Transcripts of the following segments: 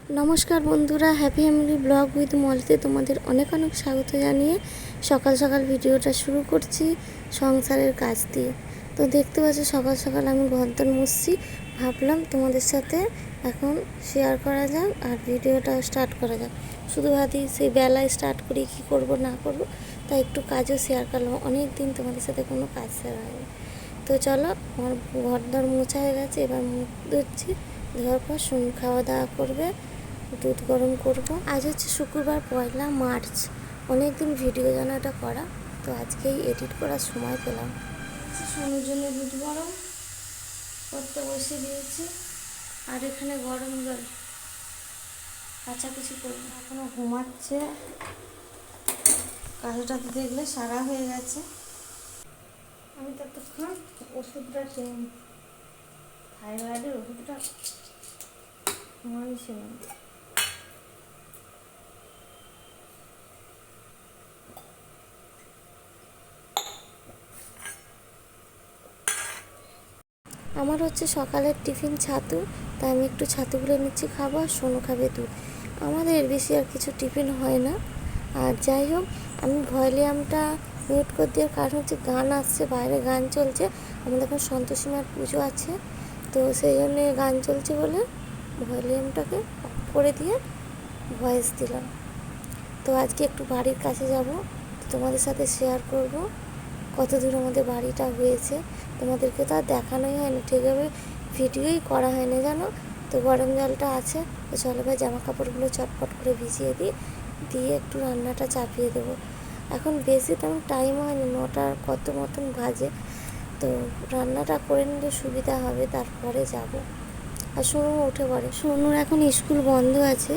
নমস্কার বন্ধুরা, happy family blog with মলতে তোমাদের অনেক অনেক স্বাগত জানিয়ে সকাল সকাল ভিডিওটা শুরু করছি সংসারের কাজ দিয়ে। তো দেখতে পাচ্ছ সকাল সকাল আমি ঘরদোর মুছছি, ভাবলাম তোমাদের সাথে এখন শেয়ার করা যাক আর ভিডিওটা স্টার্ট করা যাক। শুধু ভাবি সেই বেলায় স্টার্ট করি কী করব না করব, তাই একটু কাজও শেয়ার করলাম। অনেক দিন তোমাদের সাথে কোনো কাজ শেয়ার হয়নি। তো চলো, আমার ঘরদোর মোছা হয়ে গেছে, এবার মুখ ধুচ্ছি, ধোয়ার পর খাওয়া দাওয়া করবে, দুধ গরম করব। আজ হচ্ছে শুক্রবার, 1 মার্চ। অনেক দিন ভিডিও যেন এটা করা, তো আজকেই এডিট করার সময় পেলাম। সোনুর জন্য দুধ গরম করতে বসে দিয়েছি, আর এখানে গরম জল কাচাকুচি করবো। এখনো ঘুমাচ্ছে, কাজটা তো দেখলে সারা হয়ে গেছে। আমি ততক্ষণ ওষুধটা খেয়ে থাইরয়েডের ওষুধটা ঘুমাইছিলাম। আমার হচ্ছে সকালের টিফিন ছাতু, তাই আমি একটু ছাতুগুলো নিচ্ছি খাবো, আর সোনু খাবে দুধ। আমাদের বেশি আর কিছু টিফিন হয় না। আর যাই হোক, আমি ভলিউমটা মিউট করে দেওয়ার কারণ হচ্ছে গান আসছে, বাইরে গান চলছে। আমাদের এখন সন্তোষী মার পুজো আছে, তো সেই জন্যে গান চলছে বলে ভলিউমটাকে অফ করে দিয়ে ভয়েস দিলাম। তো আজকে একটু বাড়ির কাছে যাব, তোমাদের সাথে শেয়ার করব কত দূর আমাদের বাড়িটা হয়েছে। তোমাদেরকে তো আর দেখানোই হয়নি, ঠিকভাবে ভিডিওই করা হয়নি জানো। তো গরম জলটা আছে, তো চলো ভাই জামা কাপড়গুলো চটপট করে ভিজিয়ে দিয়ে একটু রান্নাটা চাপিয়ে দেবো। এখন বেশি তেমন টাইম হয়নি, 9টার কত মতন বাজে, তো রান্নাটা করে নিলে সুবিধা হবে, তারপরে যাব। আর সোনু উঠে পড়ে, সোনুর এখন স্কুল বন্ধ আছে,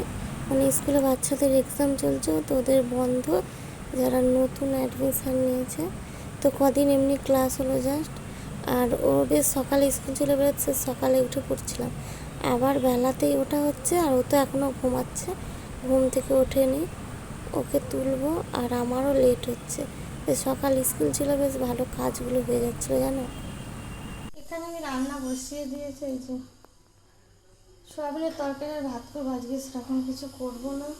মানে স্কুলে বাচ্চাদের এক্সাম চলছে, তো ওদের বন্ধ, যারা নতুন অ্যাডমিশান নিয়েছে। তো কদিন এমনি ক্লাস হলো জাস্ট, আর ও বেশ সকালে স্কুল চলে বেরোচ্ছে, সকালে উঠে পড়ছিলাম, আবার বেলাতেই ওঠা হচ্ছে, আর ও তো এখনও ঘুমাচ্ছে, ঘুম থেকে ওঠেনি, ওকে তুলবো, আর আমারও লেট হচ্ছে। সকাল স্কুল ছিল, বেশ ভালো কাজগুলো হয়ে যাচ্ছিলো জানো। এখানে আমি রান্না বসিয়ে দিয়েছি, এই যে সোয়াবিনের তরকারি আর ভাত করে ভাজবে, সেরকম কিছু করবো না।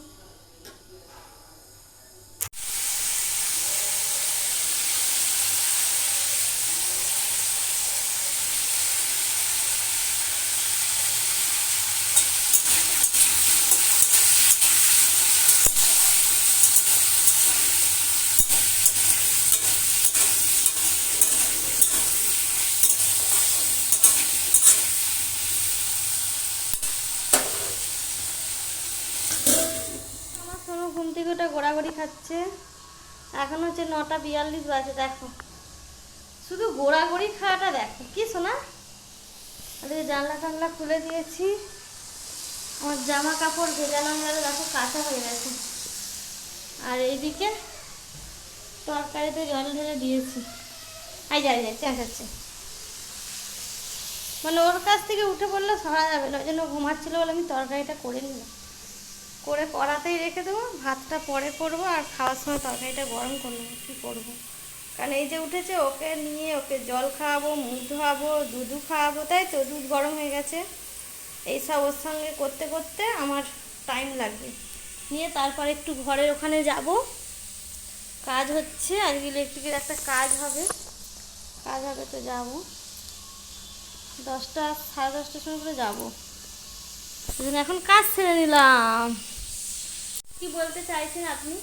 আমার সোনু ঘুম থেকে ওটা গোড়াগড়ি খাচ্ছে, এখন হচ্ছে 9টা 42 বাজে। দেখো শুধু গোড়াগড়ি খাওয়াটা দেখো কি শোনা। ওদের জানলা টানলা খুলে দিয়েছি, আমার জামা কাপড় ভেজানো গেলে দেখো কাঁচা হয়ে গেছে, আর এইদিকে তরকারিতে জল ঢেলে দিয়েছি। আই যাই চেঁচাচ্ছে, মানে ওর কাছ থেকে উঠে পড়লে সরা যাবে না, ওই জন্য ঘুমাচ্ছিলো বলে আমি তরকারিটা করে নিলাম, করে কড়াতেই রেখে দেবো, ভাতটা পরে করবো, আর খাওয়ার সময় তরকারিটা গরম করে নেবো। কী করবো, কারণ এই যে উঠেছে, ওকে নিয়ে ওকে জল খাওয়াবো, মুখ ধোয়াবো, দুধু খাওয়াবো, তাই তো দুধ গরম হয়ে গেছে। এইসব ওর সঙ্গে করতে করতে আমার টাইম লাগবে, নিয়ে তারপর একটু ঘরের ওখানে যাব, কাজ হচ্ছে আজকে ইলেকট্রিকের একটা কাজ হবে তো যাবো 10টা 10:30টার সময় করে যাবো, সেজন্য এখন কাজ ছেড়ে নিলাম। কি বলতে চাইছেন আপনি?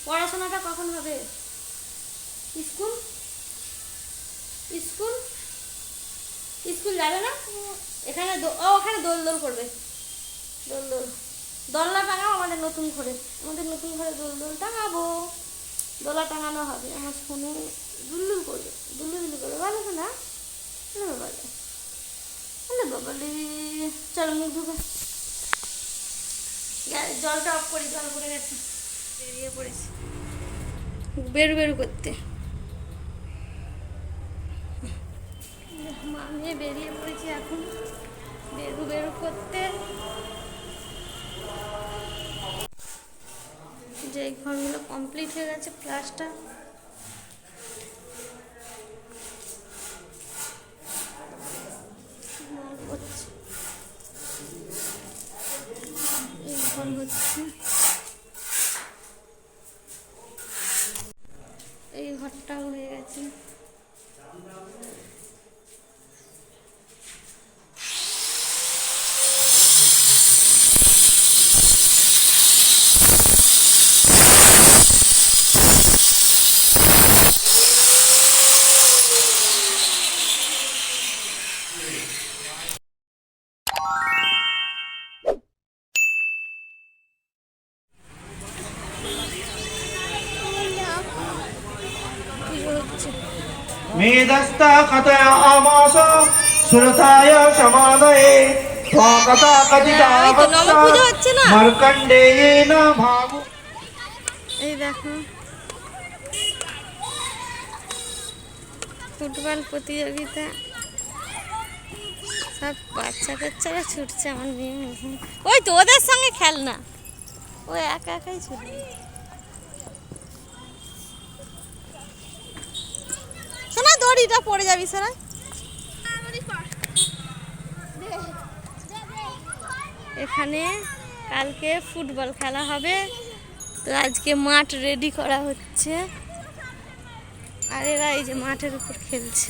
পড়াশোনাটা কখন হবে? স্কুল স্কুল স্কুল যাবে না? এখানে ওখানে দোল দোল করবে, দোলনা টাঙাবো আমাদের নতুন ঘরে দোল দোল টাঙাবো, দোলা টাঙানো হবে। আমার ফোনে দুল্লুল করবে, ভালো তো না বলে, বাবালে। চলো মুখ ধুবে, জলটা অফ করি, জল পড়ে গেছে, বেরিয়ে পড়েছি বেরু করতে, মামিয়ে বেরিয়ে পড়েছি এখন বেরু করতে। যে ঘরগুলো কমপ্লিট হয়ে গেছে প্লাস্টার, এখন হচ্ছে এই ঘরটাও হয়ে গেছে। मेदस्त कथयामास सुरथाय समादये स्वागता कथिता मार्कण्डेयेन भागो। এই দেখো ফুটবল প্রতিযোগিতা, সব বাচ্চা কাচ্চারা ছুটছে। আমার মেয়ে ওই তো ওদের সঙ্গে খেলনা, ও একা একাই ছুটবে। শোনা দড়িটা পড়ে যাবি সারা। এখানে কালকে ফুটবল খেলা হবে, তো আজকে মাঠ রেডি করা হচ্ছে। আর এরা এই যে মাঠের উপর খেলছে।